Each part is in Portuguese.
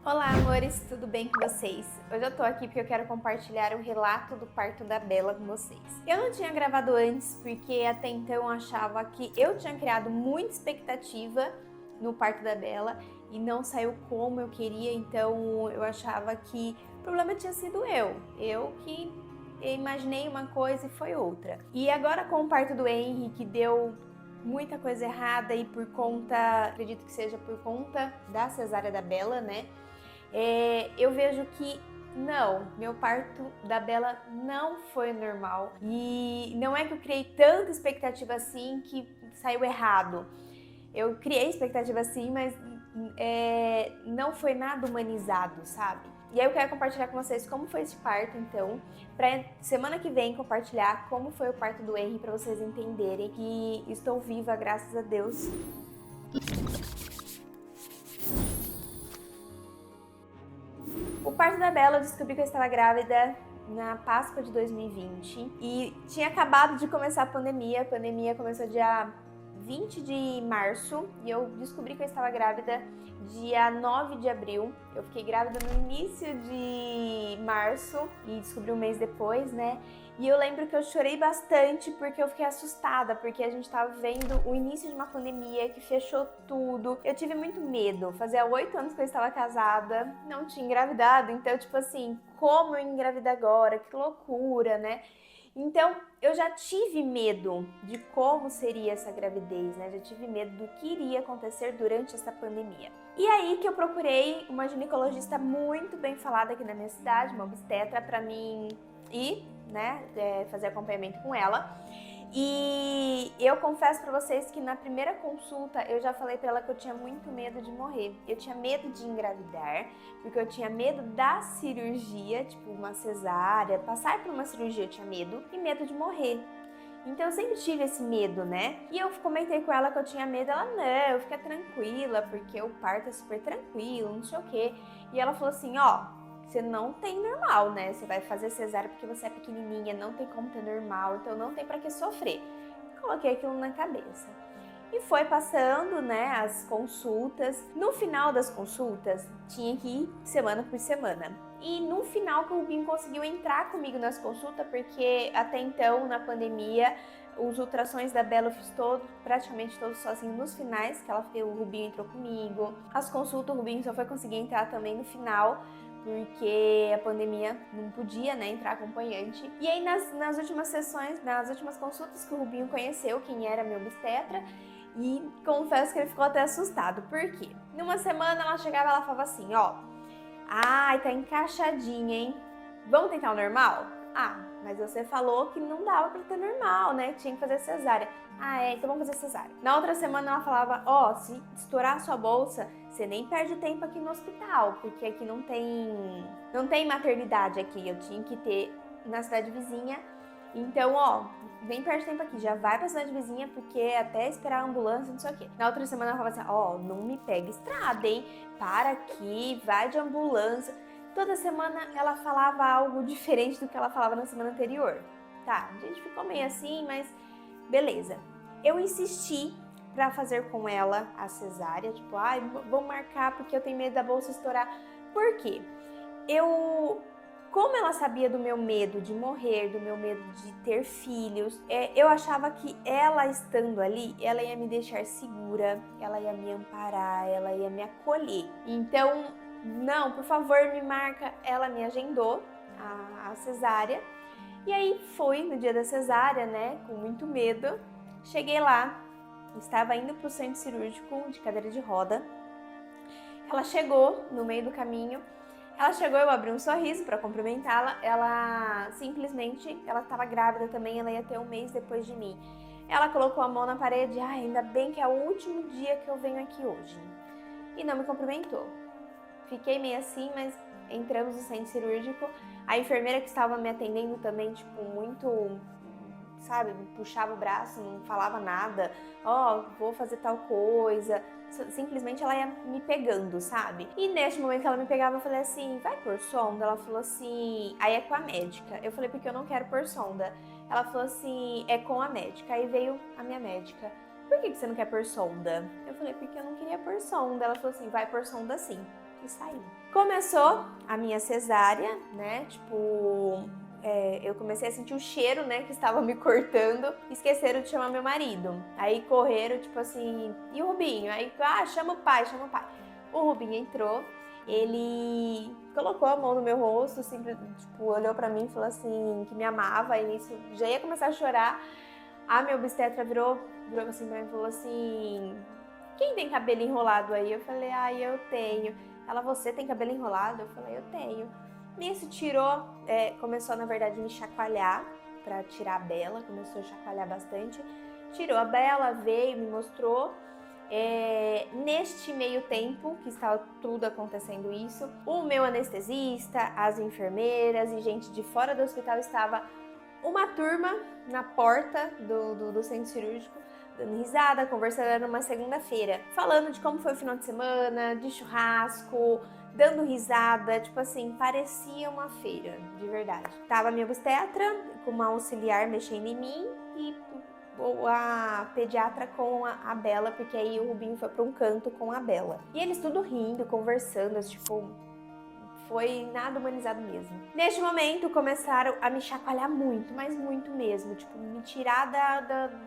Olá, amores, tudo bem com vocês? Hoje eu tô aqui porque eu quero compartilhar o relato do parto da Bela com vocês. Eu não tinha gravado antes porque até então eu achava que eu tinha criado muita expectativa no parto da Bela e não saiu como eu queria, então eu achava que o problema tinha sido eu que imaginei uma coisa e foi outra. E agora com o parto do Henry, que deu muita coisa errada e por conta, acredito que seja por conta da cesárea da Bela, né? Eu vejo que não, meu parto da Bela não foi normal. E não é que eu criei tanta expectativa assim que saiu errado. Eu criei expectativa assim, mas não foi nada humanizado, sabe? E aí eu quero compartilhar com vocês como foi esse parto, então, pra semana que vem compartilhar como foi o parto do Henry, pra vocês entenderem que estou viva, graças a Deus. O parto da Bela, eu descobri que eu estava grávida na Páscoa de 2020 e tinha acabado de começar a pandemia começou dia 20 de março e eu descobri que eu estava grávida dia 9 de abril. Eu fiquei grávida no início de março e descobri um mês depois, né? E eu lembro que eu chorei bastante porque eu fiquei assustada, porque a gente tava vendo o início de uma pandemia que fechou tudo. Eu tive muito medo. Fazia 8 anos que eu estava casada, não tinha engravidado, então, tipo assim, como eu engravidar agora? Que loucura, né? Então, eu já tive medo de como seria essa gravidez, né? Já tive medo do que iria acontecer durante essa pandemia. E aí que eu procurei uma ginecologista muito bem falada aqui na minha cidade, uma obstetra, pra mim ir, né, fazer acompanhamento com ela. E eu confesso pra vocês que na primeira consulta eu já falei pra ela que eu tinha muito medo de morrer. Eu tinha medo de engravidar, porque eu tinha medo da cirurgia, tipo uma cesárea, passar por uma cirurgia eu tinha medo, e medo de morrer. Então eu sempre tive esse medo, né? E eu comentei com ela que eu tinha medo, ela, não, fica tranquila, porque o parto é super tranquilo, não sei o quê. E ela falou assim, ó, você não tem normal, né? Você vai fazer cesárea porque você é pequenininha, não tem como ter normal, então não tem pra que sofrer. Coloquei aquilo na cabeça. E foi passando, né, as consultas. No final das consultas, tinha que ir semana por semana. E no final que o Rubinho conseguiu entrar comigo nas consultas, porque até então, na pandemia, os ultrassons da Bela eu fiz praticamente todos sozinho nos finais, que o Rubinho entrou comigo. As consultas, o Rubinho só foi conseguir entrar também no final, porque a pandemia não podia, né, entrar acompanhante. E aí nas últimas sessões, nas últimas consultas que o Rubinho conheceu quem era meu obstetra, e confesso que ele ficou até assustado. Por quê? Numa semana ela chegava e ela falava assim, ó, ai, tá encaixadinha, hein? Vamos tentar o normal? Ah, mas você falou que não dava pra ter normal, né? Tinha que fazer cesárea. Ah, então vamos fazer cesárea. Na outra semana ela falava, ó, se estourar a sua bolsa, você nem perde tempo aqui no hospital, porque aqui não tem maternidade aqui. Eu tinha que ter na cidade vizinha. Então, ó, nem perde tempo aqui, já vai pra cidade vizinha, porque até esperar a ambulância, não sei o quê. Na outra semana ela falava assim, ó, não me pega estrada, hein? Para aqui, vai de ambulância. Toda semana ela falava algo diferente do que ela falava na semana anterior. Tá, a gente ficou meio assim, mas beleza. Eu insisti pra fazer com ela a cesárea, tipo, ai, vou marcar porque eu tenho medo da bolsa estourar. Por quê? Como ela sabia do meu medo de morrer, do meu medo de ter filhos, eu achava que ela estando ali, ela ia me deixar segura, ela ia me amparar, ela ia me acolher. Então, não, por favor, me marca. Ela me agendou a cesárea. E aí fui no dia da cesárea, né, com muito medo. Cheguei lá, estava indo pro centro cirúrgico de cadeira de roda. Ela chegou no meio do caminho. Ela chegou, eu abri um sorriso para cumprimentá-la. Ela simplesmente, ela estava grávida também, ela ia ter um mês depois de mim. Ela colocou a mão na parede, ainda bem que é o último dia que eu venho aqui hoje. E não me cumprimentou. Fiquei meio assim, mas entramos no centro cirúrgico. A enfermeira que estava me atendendo também, tipo, muito, sabe, puxava o braço, não falava nada. Ó, vou fazer tal coisa. Simplesmente ela ia me pegando, sabe? E neste momento que ela me pegava, eu falei assim, vai por sonda? Ela falou assim, aí é com a médica. Eu falei, porque eu não quero por sonda. Ela falou assim, é com a médica. Aí veio a minha médica. Por que você não quer por sonda? Eu falei, porque eu não queria por sonda. Ela falou assim, vai por sonda sim. e saiu. Começou a minha cesárea, né? Tipo, eu comecei a sentir o cheiro, né, que estava me cortando. Esqueceram de chamar meu marido. Aí correram, tipo assim, e o Rubinho? Aí, chama o pai, chama o pai. O Rubinho entrou, ele colocou a mão no meu rosto, sempre, tipo, olhou pra mim e falou assim, que me amava. Aí nisso já ia começar a chorar. A minha obstetra virou assim pra mim e falou assim: quem tem cabelo enrolado aí? Eu falei: eu tenho. Ela: você tem cabelo enrolado? Eu falei: eu tenho. Nisso tirou, começou na verdade a me chacoalhar pra tirar a Bela, começou a chacoalhar bastante. Tirou a Bela, veio, me mostrou. Neste meio tempo que estava tudo acontecendo isso, o meu anestesista, as enfermeiras e gente de fora do hospital estava uma turma na porta do centro cirúrgico, dando risada, conversando. Era numa segunda-feira, falando de como foi o final de semana, de churrasco, dando risada, tipo assim, parecia uma feira, de verdade. Tava a minha obstetra com uma auxiliar mexendo em mim e a pediatra com a Bela, porque aí o Rubinho foi pra um canto com a Bela. E eles tudo rindo, conversando, tipo, foi nada humanizado mesmo. Neste momento, começaram a me chacoalhar muito, mas muito mesmo. Tipo, me tirar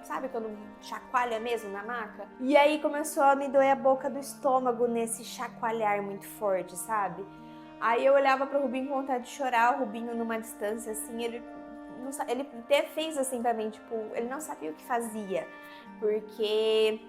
sabe quando chacoalha mesmo na maca? E aí começou a me doer a boca do estômago nesse chacoalhar muito forte, sabe? Aí eu olhava pro Rubinho com vontade de chorar, o Rubinho numa distância, assim, ele até fez assim pra mim, tipo, ele não sabia o que fazia, porque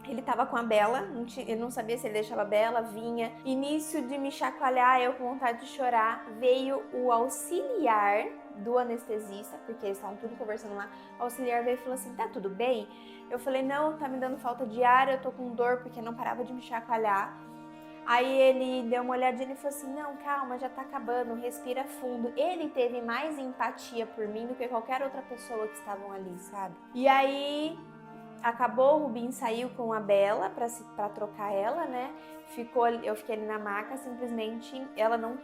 ele tava com a Bela, eu não sabia se ele deixava a Bela, vinha. Início de me chacoalhar, eu com vontade de chorar, veio o auxiliar do anestesista, porque eles estavam tudo conversando lá. O auxiliar veio e falou assim: tá tudo bem? Eu falei: não, tá me dando falta de ar, eu tô com dor porque não parava de me chacoalhar. Aí ele deu uma olhadinha e falou assim: não, calma, já tá acabando, respira fundo. Ele teve mais empatia por mim do que qualquer outra pessoa que estavam ali, sabe? E aí acabou, o Rubinho saiu com a Bela pra trocar ela, né? Eu fiquei ali na maca, simplesmente ela não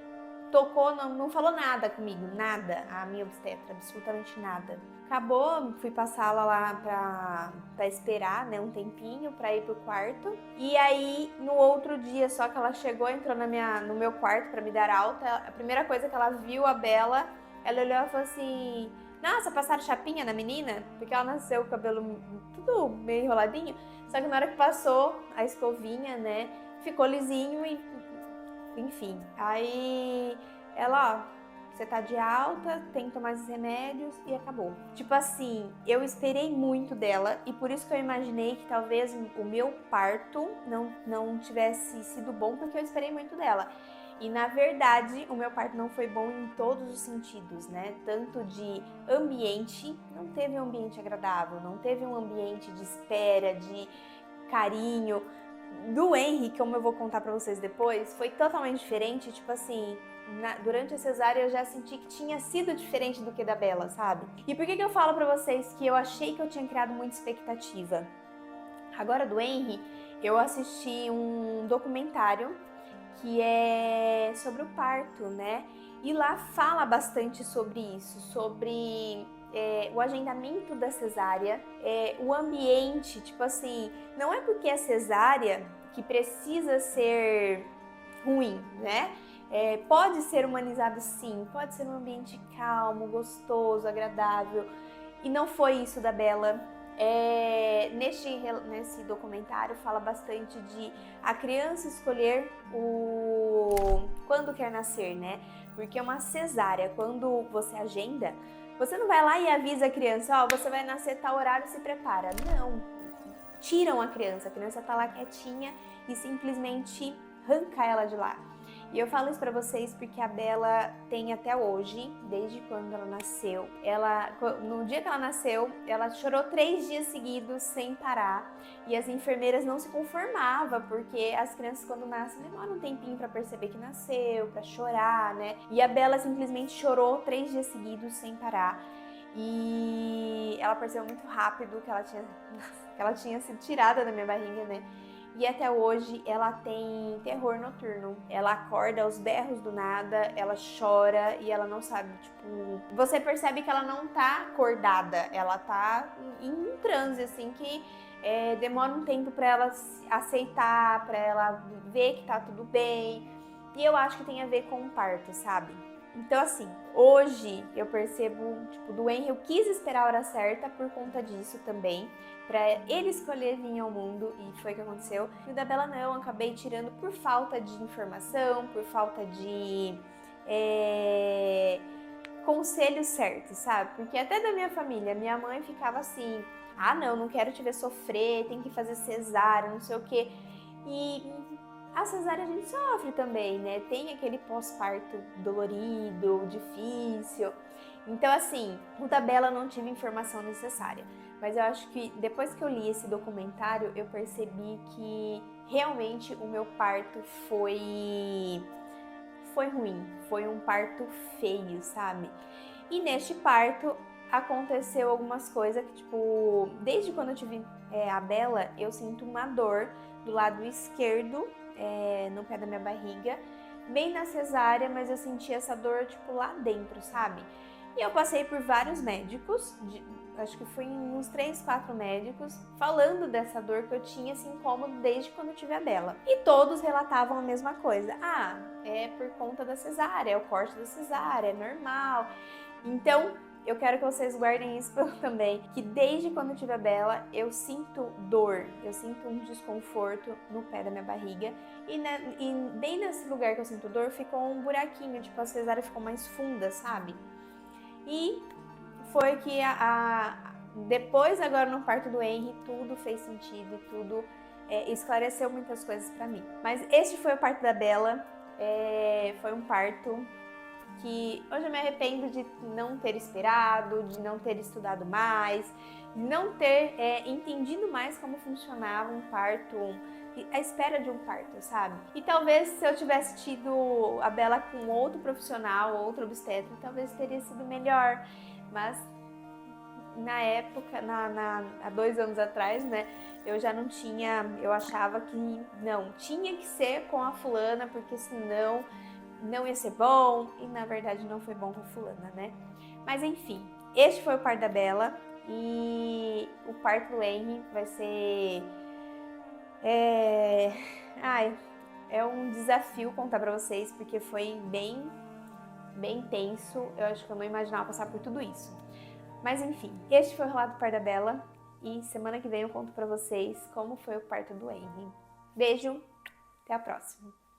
tocou, não falou nada comigo, nada, a minha obstetra, absolutamente nada. Acabou, fui pra sala lá pra esperar, né, um tempinho pra ir pro quarto. E aí, no outro dia, só que ela chegou, entrou no meu quarto pra me dar alta, a primeira coisa que ela viu a Bela, ela olhou e falou assim: nossa, passaram chapinha na menina? Porque ela nasceu com o cabelo tudo meio enroladinho. Só que na hora que passou a escovinha, né, ficou lisinho e enfim. Aí ela, ó, você tá de alta, tem que tomar esses remédios e acabou. Tipo assim, eu esperei muito dela e por isso que eu imaginei que talvez o meu parto não tivesse sido bom, porque eu esperei muito dela. E na verdade, o meu parto não foi bom em todos os sentidos, né? Tanto de ambiente, não teve um ambiente agradável, não teve um ambiente de espera, de carinho. Do Henry, como eu vou contar pra vocês depois, foi totalmente diferente. Tipo assim, durante a cesárea eu já senti que tinha sido diferente do que da Bela, sabe? E por que eu falo pra vocês que eu achei que eu tinha criado muita expectativa? Agora do Henry, eu assisti um documentário que é sobre o parto, né? E lá fala bastante sobre isso, sobre o agendamento da cesárea, o ambiente, tipo assim, não é porque é cesárea que precisa ser ruim, né? Pode ser humanizado sim, pode ser um ambiente calmo, gostoso, agradável. E não foi isso da Bela. Nesse documentário fala bastante de a criança escolher quando quer nascer, né? Porque uma cesárea, quando você agenda, você não vai lá e avisa a criança: ó, você vai nascer tal horário, se prepara. Não. Tiram a criança tá lá quietinha e simplesmente arranca ela de lá. E eu falo isso pra vocês porque a Bela tem até hoje, desde quando ela nasceu. No dia que ela nasceu, ela chorou 3 dias seguidos sem parar. E as enfermeiras não se conformavam, porque as crianças quando nascem demoram um tempinho pra perceber que nasceu, pra chorar, né? E a Bela simplesmente chorou 3 dias seguidos sem parar. E ela percebeu muito rápido que ela tinha sido tirada da minha barriga, né? E até hoje ela tem terror noturno. Ela acorda aos berros do nada, ela chora e ela não sabe, tipo... Você percebe que ela não tá acordada, ela tá em um transe, assim, que demora um tempo para ela aceitar, para ela ver que tá tudo bem. E eu acho que tem a ver com o parto, sabe? Então, assim, hoje eu percebo, tipo, do Henry, eu quis esperar a hora certa por conta disso também, pra ele escolher vir ao mundo, e foi o que aconteceu. E o da Bela não, eu acabei tirando por falta de informação, por falta de conselho certo, sabe? Porque até da minha família, minha mãe ficava assim, ah não quero te ver sofrer, tem que fazer cesárea, não sei o quê. E a cesárea a gente sofre também, né? Tem aquele pós-parto dolorido, difícil. Então, assim, o da Bela não tive informação necessária. Mas eu acho que depois que eu li esse documentário, eu percebi que realmente o meu parto foi ruim. Foi um parto feio, sabe? E neste parto aconteceu algumas coisas que, tipo, desde quando eu tive a Bela, eu sinto uma dor do lado esquerdo, no pé da minha barriga, bem na cesárea, mas eu senti essa dor, tipo, lá dentro, sabe? E eu passei por vários médicos, acho que foi uns 3, 4 médicos, falando dessa dor que eu tinha, esse incômodo desde quando eu tive a Bela. E todos relatavam a mesma coisa. Ah, é por conta da cesárea, é o corte da cesárea, é normal. Então, eu quero que vocês guardem isso também, que desde quando eu tive a Bela, eu sinto dor, eu sinto um desconforto no pé da minha barriga, e bem nesse lugar que eu sinto dor, ficou um buraquinho, tipo a cesárea ficou mais funda, sabe? E foi que depois, agora no parto do Henry, tudo fez sentido e tudo esclareceu muitas coisas pra mim. Mas este foi o parto da Bela, foi um parto que hoje eu me arrependo de não ter esperado, de não ter estudado mais, de não ter entendido mais como funcionava um parto, a espera de um parto, sabe? E talvez se eu tivesse tido a Bela com outro profissional, outro obstetra, talvez teria sido melhor, mas na época, há 2 anos atrás, né, eu já não tinha, eu achava que não, tinha que ser com a fulana, porque senão não ia ser bom, e na verdade não foi bom com fulana, né? Mas enfim, este foi o parto da Bela, e o parto do Henry vai ser... é um desafio contar pra vocês, porque foi bem tenso, eu acho que eu não imaginava passar por tudo isso. Mas enfim, este foi o relato do parto da Bela, e semana que vem eu conto pra vocês como foi o parto do Henry. Beijo, até a próxima!